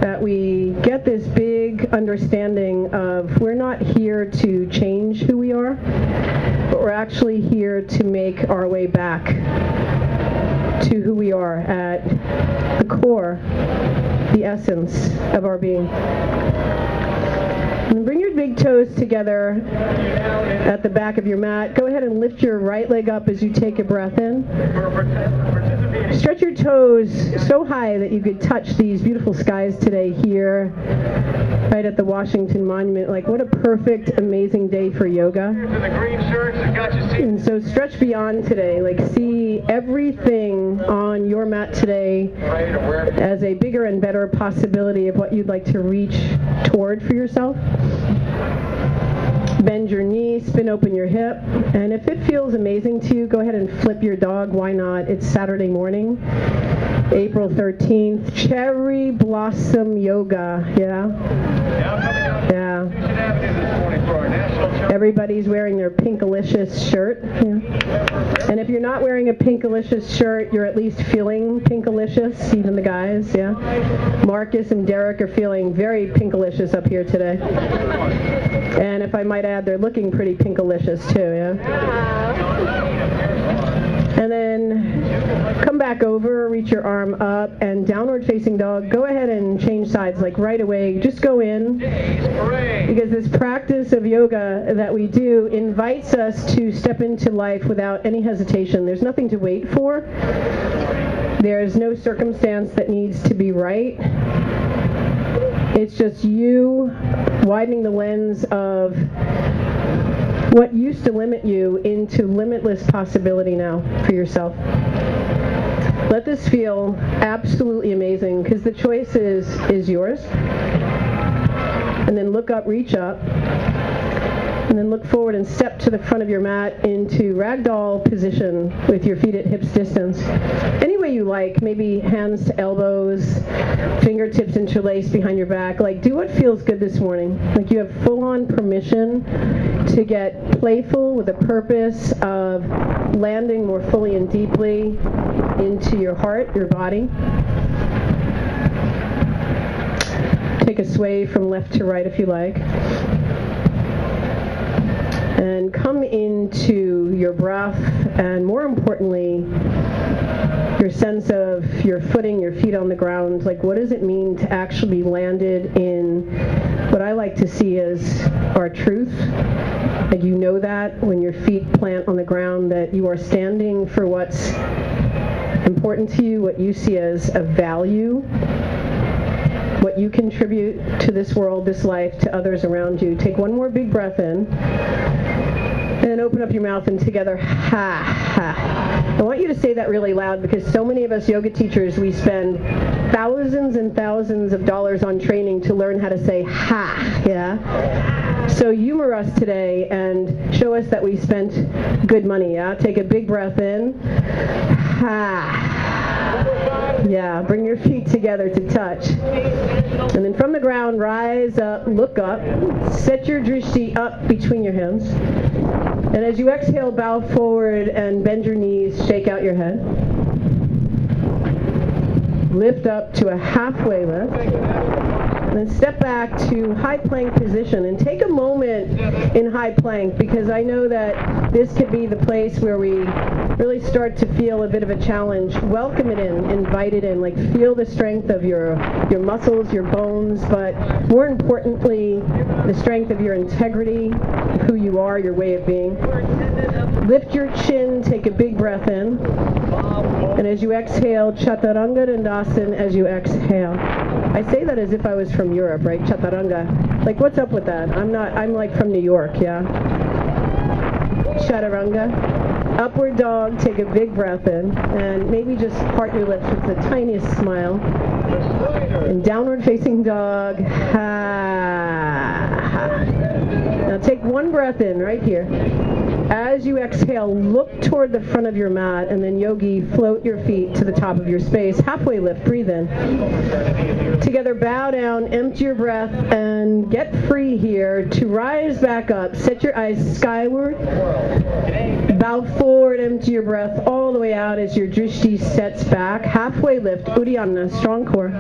that we get this big understanding of we're not here to change who we are, but we're actually here to make our way back to who we are at the core, the essence of our being. And bring your big toes together at the back of your mat. Go ahead and lift your right leg up as you take a breath in. Stretch your toes so high that you could touch these beautiful skies today here, right at the Washington Monument. Like, what a perfect, amazing day for yoga. And so stretch beyond today. Like, see everything on your mat today as a bigger and better possibility of what you'd like to reach toward for yourself. Bend your knee, spin open your hip, and if it feels amazing to you, go ahead and flip your dog. Why not? It's Saturday morning, April 13th, Cherry Blossom Yoga. Yeah. Everybody's wearing their Pinkalicious shirt. Yeah. And if you're not wearing a Pinkalicious shirt, you're at least feeling Pinkalicious, even the guys. Yeah. Marcus and Derek are feeling very Pinkalicious up here today. And if I might add, they're looking pretty Pinkalicious too, yeah? And then come back over, reach your arm up, and downward facing dog. Go ahead and change sides, like right away. Just go in, because this practice of yoga that we do invites us to step into life without any hesitation. There's nothing to wait for. There's no circumstance that needs to be right. It's just you widening the lens of what used to limit you into limitless possibility now for yourself. Let this feel absolutely amazing, because the choice is yours. And then look up, reach up, and then look forward and step to the front of your mat into ragdoll position with your feet at hips distance. Any way you like, maybe hands to elbows, fingertips interlaced behind your back. Like, do what feels good this morning. Like, you have full-on permission to get playful with a purpose of landing more fully and deeply into your heart, your body. Take a sway from left to right if you like. And come into your breath, and more importantly, your sense of your footing, your feet on the ground. Like, what does it mean to actually be landed in what I like to see as our truth? Like, you know that when your feet plant on the ground, that you are standing for what's important to you, what you see as a value, what you contribute to this world, this life, to others around you. Take one more big breath in. And then open up your mouth, and together, ha, ha. I want you to say that really loud, because so many of us yoga teachers, we spend thousands and thousands of dollars on training to learn how to say ha, yeah? So humor us today and show us that we spent good money, yeah? Take a big breath in. Ha. Yeah, bring your feet together to touch. And then from the ground, rise up, look up, set your drishti up between your hands. And as you exhale, bow forward and bend your knees, shake out your head. Lift up to a halfway lift. And then step back to high plank position, and take a moment in high plank, because I know that this could be the place where we really start to feel a bit of a challenge. Welcome it in, invite it in, like feel the strength of your muscles, your bones, but more importantly, the strength of your integrity, who you are, your way of being. Lift your chin, take a big breath in, and as you exhale, Chaturanga Dandasana as you exhale. I say that as if I was from Europe, right? Chaturanga. Like, what's up with that? I'm like from New York, yeah? Chaturanga. Upward dog, take a big breath in, and maybe just part your lips with the tiniest smile. And downward facing dog, ha, ha. Now take one breath in right here. As you exhale, look toward the front of your mat, and then yogi, float your feet to the top of your space. Halfway lift, breathe in. Together, bow down, empty your breath, and get free here to rise back up. Set your eyes skyward. Bow forward, empty your breath all the way out as your drishti sets back. Halfway lift, Uddiyana, strong core.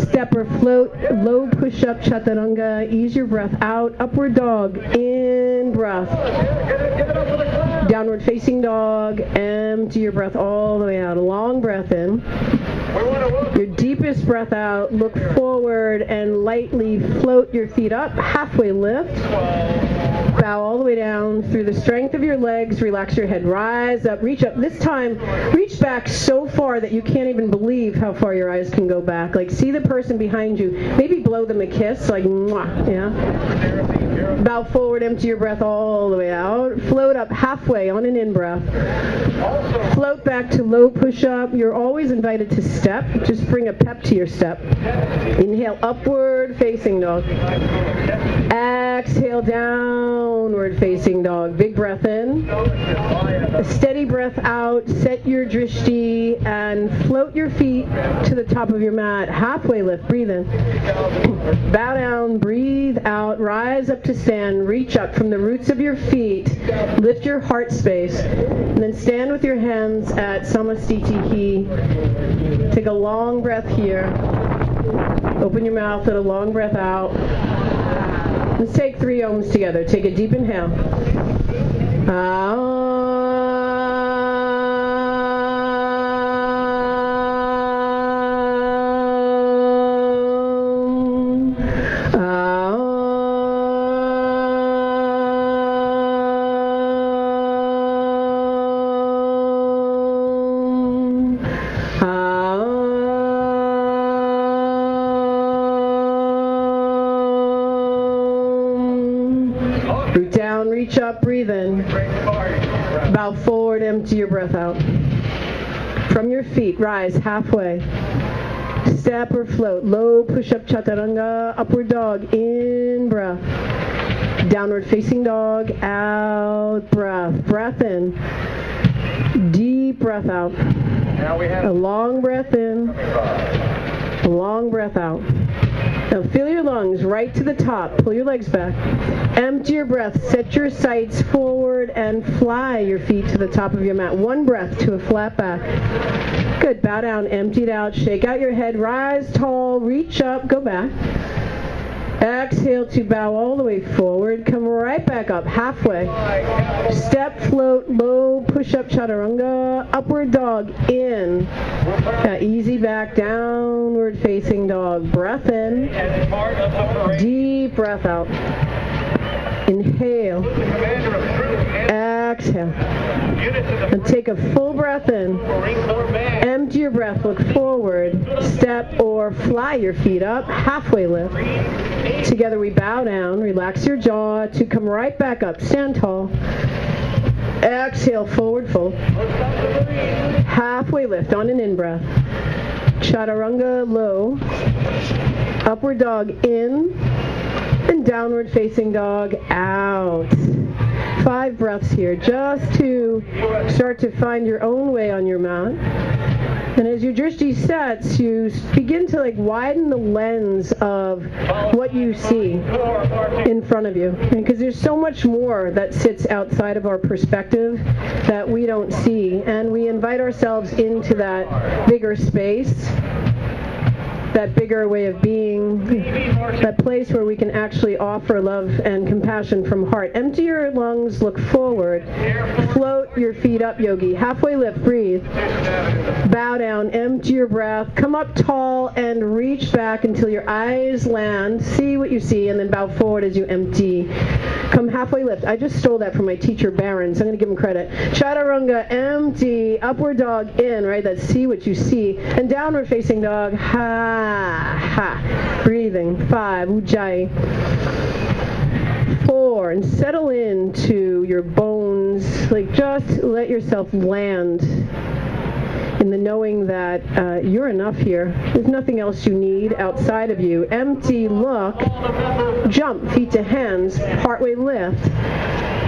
Stepper or float, low push-up chaturanga. Ease your breath out. Upward dog, in breath. Downward facing dog, empty your breath all the way out. A long breath in. Your deepest breath out, look forward and lightly float your feet up, halfway lift. Bow all the way down through the strength of your legs. Relax your head. Rise up, reach up. This time, reach back so far that you can't even believe how far your eyes can go back. Like, see the person behind you. Maybe blow them a kiss, like, mwah, yeah? Bow forward, empty your breath all the way out. Float up halfway on an in-breath. Float back to low push-up. You're always invited to step. Just bring a pep to your step. Inhale, upward facing dog. Exhale, downward facing dog. Big breath in. A steady breath out. Set your drishti and float your feet to the top of your mat. Halfway lift. Breathe in. Bow down. Breathe out. Rise up to stand. Reach up from the roots of your feet. Lift your heart space. And then stand with your hands at Samastitihi. Take a long breath here. Open your mouth. Let a long breath out. Let's take 3 ohms together. Take a deep inhale. Root down, reach up, breathe in. Bow forward, empty your breath out. From your feet, rise halfway. Step or float. Low push-up chaturanga, upward dog, in breath. Downward facing dog, out breath. Breath in. Deep breath out. A long breath in. A long breath out. Now fill your lungs right to the top. Pull your legs back. Empty your breath. Set your sights forward and fly your feet to the top of your mat. One breath to a flat back. Good. Bow down. Empty it out. Shake out your head. Rise tall. Reach up. Go back. Exhale to bow all the way forward. Come right back up. Halfway. Step, float, low, push-up, chaturanga. Upward dog, in. Easy back, downward facing dog. Breath in. Deep breath out. Inhale. Exhale. And take a full breath in. Empty your breath. Look forward. Step or fly your feet up. Halfway lift. Together we bow down. Relax your jaw to come right back up. Stand tall. Exhale, forward fold. Halfway lift on an in-breath. Chaturanga low. Upward dog in. And downward facing dog out. 5 breaths here, just to start to find your own way on your mat. And as your drishti sets, you begin to widen the lens of what you see in front of you. Because there's so much more that sits outside of our perspective that we don't see. And we invite ourselves into that bigger space, that bigger way of being, that place where we can actually offer love and compassion from heart. Empty your lungs, look forward. Float your feet up, yogi. Halfway lift, breathe. Bow down, empty your breath. Come up tall and reach back until your eyes land. See what you see, and then bow forward as you empty. Come halfway lift. I just stole that from my teacher, Baron, so I'm going to give him credit. Chaturanga, empty. Upward dog, in, right? That's see what you see. And downward facing dog, ha. Breathing. 5, ujjayi. 4, and settle into your bones. Just let yourself land in the knowing that you're enough here. There's nothing else you need outside of you. Empty, look, jump, feet to hands, partway lift.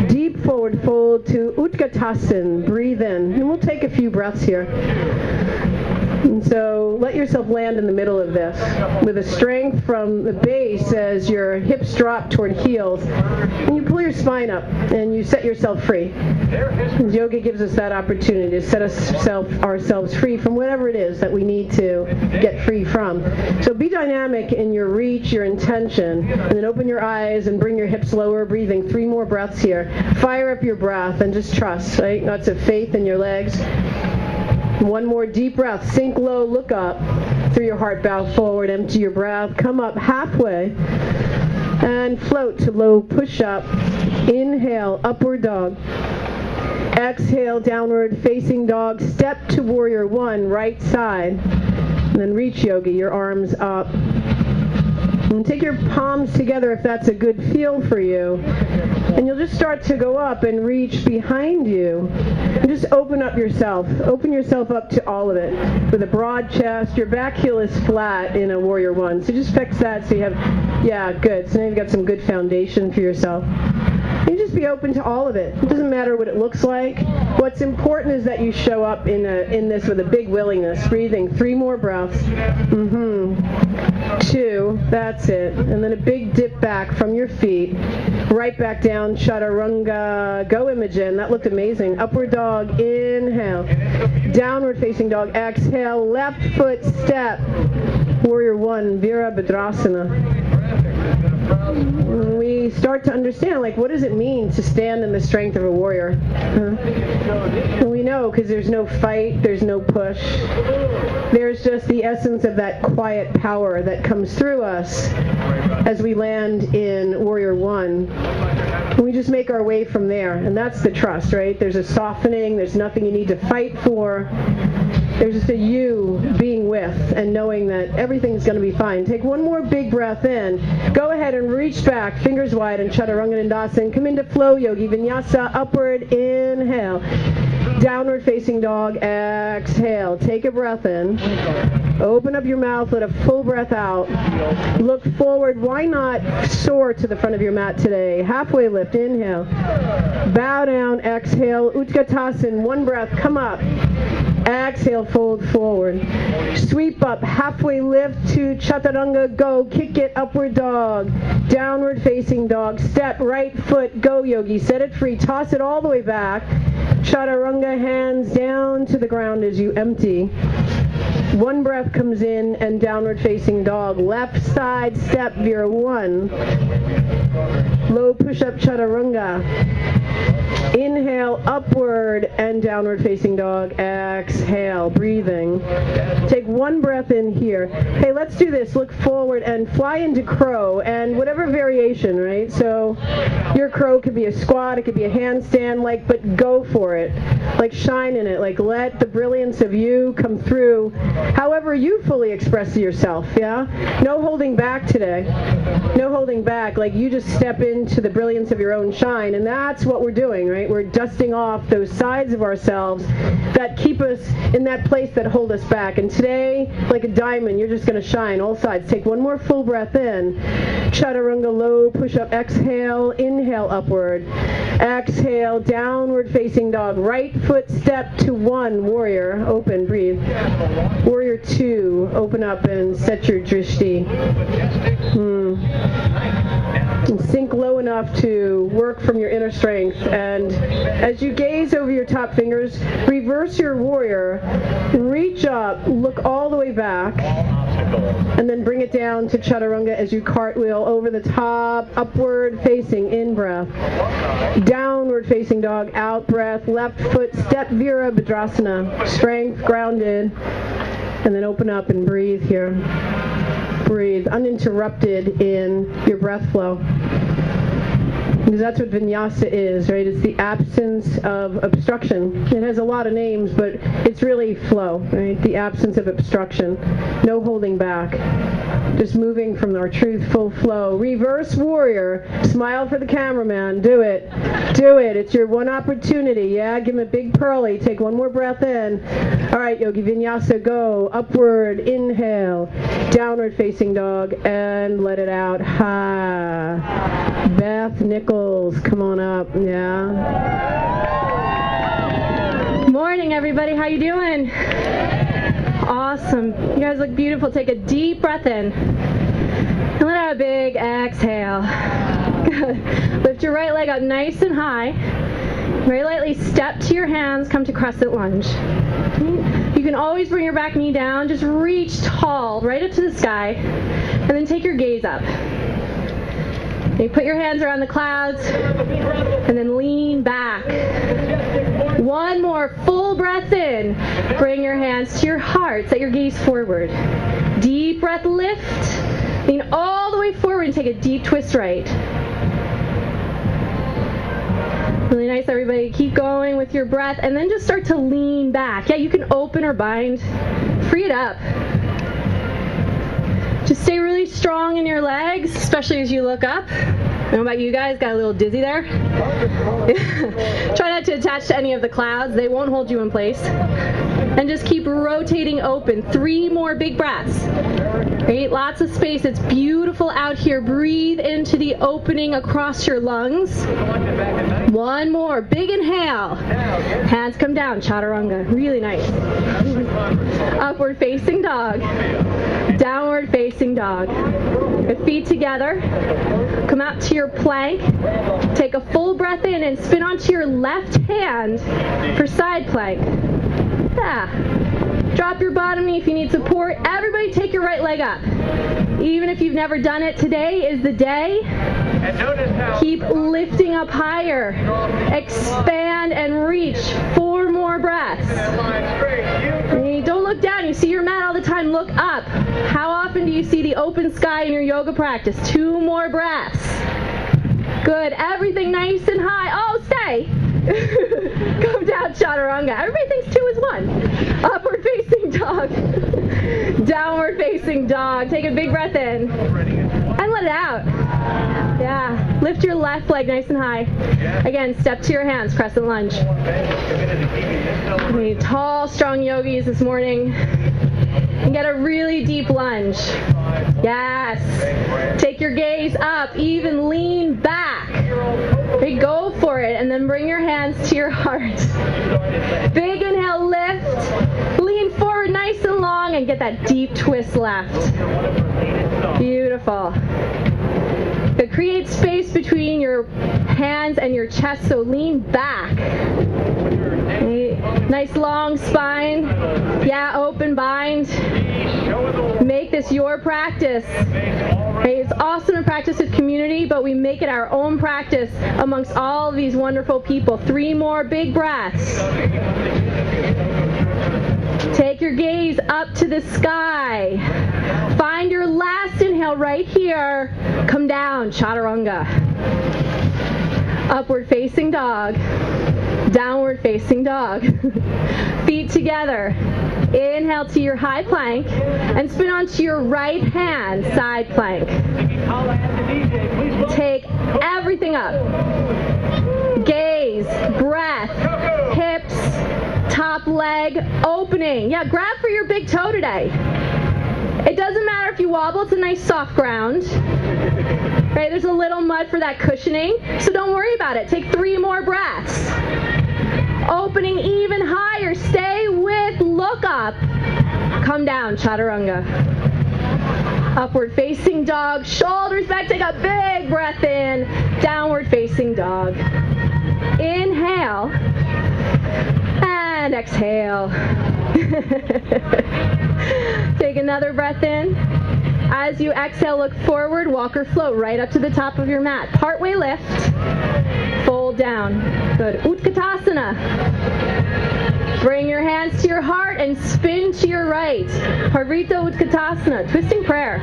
Deep forward fold to Utkatasana. Breathe in. And we'll take a few breaths here. And so let yourself land in the middle of this with a strength from the base as your hips drop toward heels. And you pull your spine up and you set yourself free. And yoga gives us that opportunity to set ourselves free from whatever it is that we need to get free from. So be dynamic in your reach, your intention, and then open your eyes and bring your hips lower, breathing 3 more breaths here. Fire up your breath and just trust, right? Lots of faith in your legs. 1 more deep breath. Sink low, look up through your heart, bow forward, empty your breath, come up halfway, and float to low push-up. Inhale, upward dog. Exhale, downward facing dog. Step to warrior 1, right side. And then reach yogi, your arms up. And take your palms together if that's a good feel for you. And you'll just start to go up and reach behind you. And just open up yourself. Open yourself up to all of it. With a broad chest, your back heel is flat in a warrior 1. So just fix that so you have, yeah, good. So now you've got some good foundation for yourself. You just be open to all of it. It doesn't matter what it looks like. What's important is that you show up in this with a big willingness. Breathing 3 more breaths. 2, that's it. And then a big dip back from your feet. Right back down, chaturanga. Go Imogen, that looked amazing. Upward dog, inhale. Downward facing dog, exhale. Left foot step. Warrior 1, Virabhadrasana. We start to understand, like, what does it mean to stand in the strength of a warrior? We know, because there's no fight, there's no push. There's just the essence of that quiet power that comes through us as we land in warrior 1. And we just make our way from there, and that's the trust, right? There's a softening, there's nothing you need to fight for. There's just a you being with and knowing that everything's going to be fine. Take 1 more big breath in. Go ahead and reach back, fingers wide, in Chaturanga Dandasana. Come into flow yogi, vinyasa, upward, inhale. Downward facing dog, exhale. Take a breath in. Open up your mouth, let a full breath out. Look forward. Why not soar to the front of your mat today? Halfway lift, inhale. Bow down, exhale. Utkatasana, 1 breath, come up. Exhale, fold forward. Sweep up, halfway lift to Chaturanga, go. Kick it, upward dog. Downward facing dog. Step, right foot, go yogi. Set it free, toss it all the way back. Chaturanga, hands down to the ground as you empty. 1 breath comes in and downward facing dog. Left side step, Vira 1. Low push-up Chaturanga. Inhale, upward and downward facing dog. Exhale, breathing. Take 1 breath in here. Hey, let's do this. Look forward and fly into crow, and whatever variation, right? So your crow could be a squat, it could be a handstand, but go for it. Like, shine in it. Like, let the brilliance of you come through however you fully express yourself, yeah? No holding back today. No holding back. Like, you just step into the brilliance of your own shine, and that's what we're doing, right? We're dusting off those sides of ourselves that keep us in that place that hold us back. And today, like a diamond, you're just going to shine all sides. Take 1 more full breath in. Chaturanga, low push-up. Exhale, inhale, upward. Exhale, downward facing dog. Right foot step to 1, warrior. Open, breathe. Warrior 2, open up and set your drishti. And sink low enough to work from your inner strength. And as you gaze over your top fingers, reverse your warrior, reach up, look all the way back, and then bring it down to Chaturanga as you cartwheel over the top, upward facing, in breath. Downward facing dog, out breath, left foot, step Virabhadrasana, strength, grounded, and then open up and breathe here. Breathe uninterrupted in your breath flow. Because that's what vinyasa is, right? It's the absence of obstruction. It has a lot of names, but it's really flow, right? The absence of obstruction. No holding back. Just moving from our truthful flow. Reverse warrior. Smile for the cameraman. Do it. Do it. It's your one opportunity. Yeah, give him a big pearly. Take 1 more breath in. All right, yogi vinyasa, go. Upward, inhale. Downward facing dog, and let it out. Ha. Beth Nichols, come on up. Yeah. Morning, everybody. How you doing? Awesome. You guys look beautiful. Take a deep breath in. And let out a big exhale. Good. Lift your right leg up nice and high. Very lightly step to your hands. Come to crescent lunge. You can always bring your back knee down. Just reach tall, right up to the sky. And then take your gaze up. You put your hands around the clouds. And then lean back. One more full breath in. Bring your hands to your heart. Set your gaze forward. Deep breath, lift. Lean all the way forward and take a deep twist right. Really nice, everybody. Keep going with your breath and then just start to lean back. Yeah, you can open or bind. Free it up. Just stay really strong in your legs, especially as you look up. I don't know about you guys, got a little dizzy there. Try not to attach to any of the clouds. They won't hold you in place. And just keep rotating open. 3 more big breaths. Right? Lots of space. It's beautiful out here. Breathe into the opening across your lungs. 1 more. Big inhale. Hands come down. Chaturanga. Really nice. Upward facing dog. Downward facing dog. The feet together. Come out to your plank. Take a full breath in and spin onto your left hand for side plank. Yeah. Drop your bottom knee if you need support. Everybody take your right leg up. Even if you've never done it, today is the day. Keep lifting up higher. Expand and reach. 4 more breaths. Don't look down. You see your mat all the time. Look up. How often do you see the open sky in your yoga practice? 2 more breaths. Good. Everything nice and high. Oh, stay. Come down, chaturanga. Everybody thinks 2 is 1. Upward facing dog. Downward facing dog. Take a big breath in. And let it out. Yeah. Lift your left leg nice and high. Again, step to your hands. Crescent lunge. We need tall, strong yogis this morning. And get a really deep lunge. Yes. Take your gaze up. Even lean back. Okay, go for it. And then bring your hands to your heart. Big inhale, lift. Lean forward nice and long and get that deep twist left. Beautiful. But create space between your hands and your chest, so lean back. Okay. Nice long spine. Yeah, open bind. Make this your practice. Okay. It's awesome to practice with community, but we make it our own practice amongst all of these wonderful people. 3 more big breaths. Take your gaze up to the sky. Find your last inhale right here. Come down, chaturanga. Upward facing dog. Downward facing dog. Feet together. Inhale to your high plank and spin onto your right hand, side plank. Take everything up. Gaze, breath, hips, top leg, opening. Yeah, grab for your big toe today. It doesn't matter if you wobble, it's a nice soft ground. Right, there's a little mud for that cushioning, so don't worry about it. Take 3 more breaths. Opening even higher. Stay with, look up. Come down, chaturanga. Upward facing dog, shoulders back, take a big breath in. Downward facing dog. Inhale. And exhale. Take another breath in. As you exhale, look forward, walk or float right up to the top of your mat. Partway lift, fold down. Good. Utkatasana. Bring your hands to your heart and spin to your right. Parvrita Utkatasana, twisting prayer.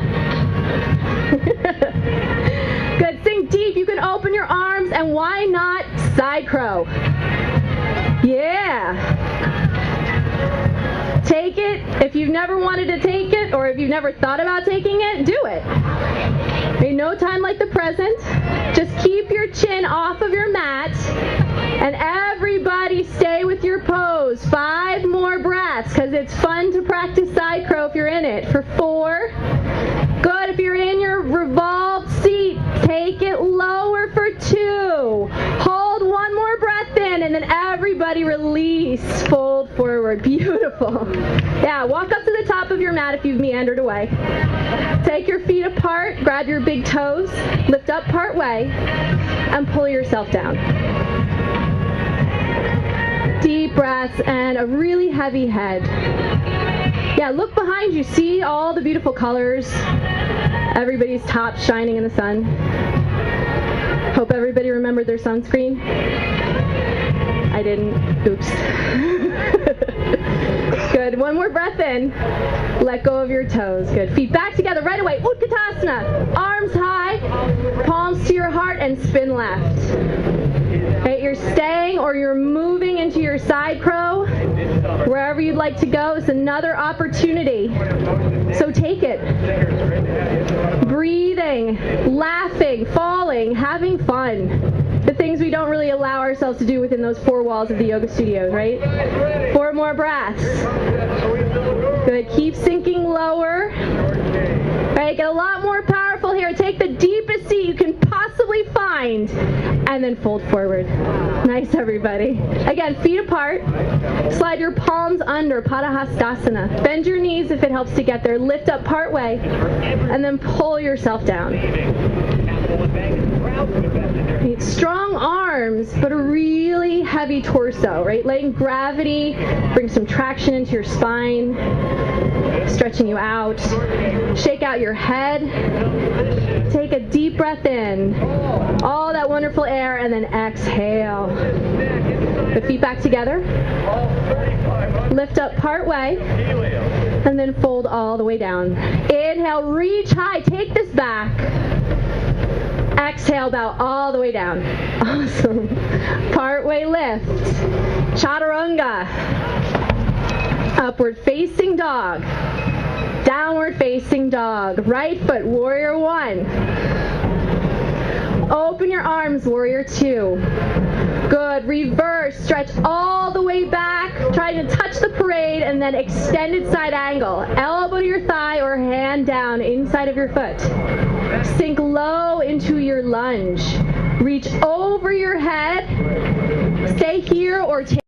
Good. Sink deep. You can open your arms, and why not side crow? Yeah. Take it. If you've never wanted to take it, or if you've never thought about taking it, do it. Ain't no time like the present. Just keep your chin off of your mat, and everybody stay with your pose. 5 more breaths, because it's fun to practice side crow if you're in it. For 4. Good. If you're in your revolved seat, take it lower for 2. Hold 1 more breath in, and then everybody release. Fold forward. Beautiful. Yeah, walk up to the your mat if you've meandered away. Take your feet apart, grab your big toes, lift up part way, and pull yourself down. Deep breaths and a really heavy head. Yeah, look behind you. See all the beautiful colors. Everybody's top shining in the sun. Hope everybody remembered their sunscreen. I didn't. Oops. Good. One more breath in. Let go of your toes. Good. Feet back together right away. Utkatasana. Arms high, palms to your heart, and spin left. Okay, you're staying or you're moving into your side crow. Wherever you'd like to go, it's another opportunity. So take it. Breathing, laughing, falling, having fun. The things we don't really allow ourselves to do within those four walls of the yoga studios, right? 4 more breaths. Good. Keep sinking lower. Right, get a lot more powerful here. Take the deepest seat you can possibly find and then fold forward. Nice, everybody. Again, feet apart. Slide your palms under, Padahastasana. Bend your knees if it helps to get there. Lift up part way and then pull yourself down. Right, strong arms, but a really heavy torso, right? Letting gravity bring some traction into your spine, stretching you out. Shake out your head. Take a deep breath in. All that wonderful air, and then exhale. The feet back together. Lift up part way, and then fold all the way down. Inhale, reach high. Take this back. Exhale, bow all the way down. Awesome. Part way lift. Chaturanga. Upward facing dog. Downward facing dog. Right foot, warrior 1. Open your arms, warrior 2. Good. Reverse. Stretch all the way back. Try to touch the parade and then extended side angle. Elbow to your thigh or hand down inside of your foot. Sink low into your lunge. Reach over your head. Stay here or take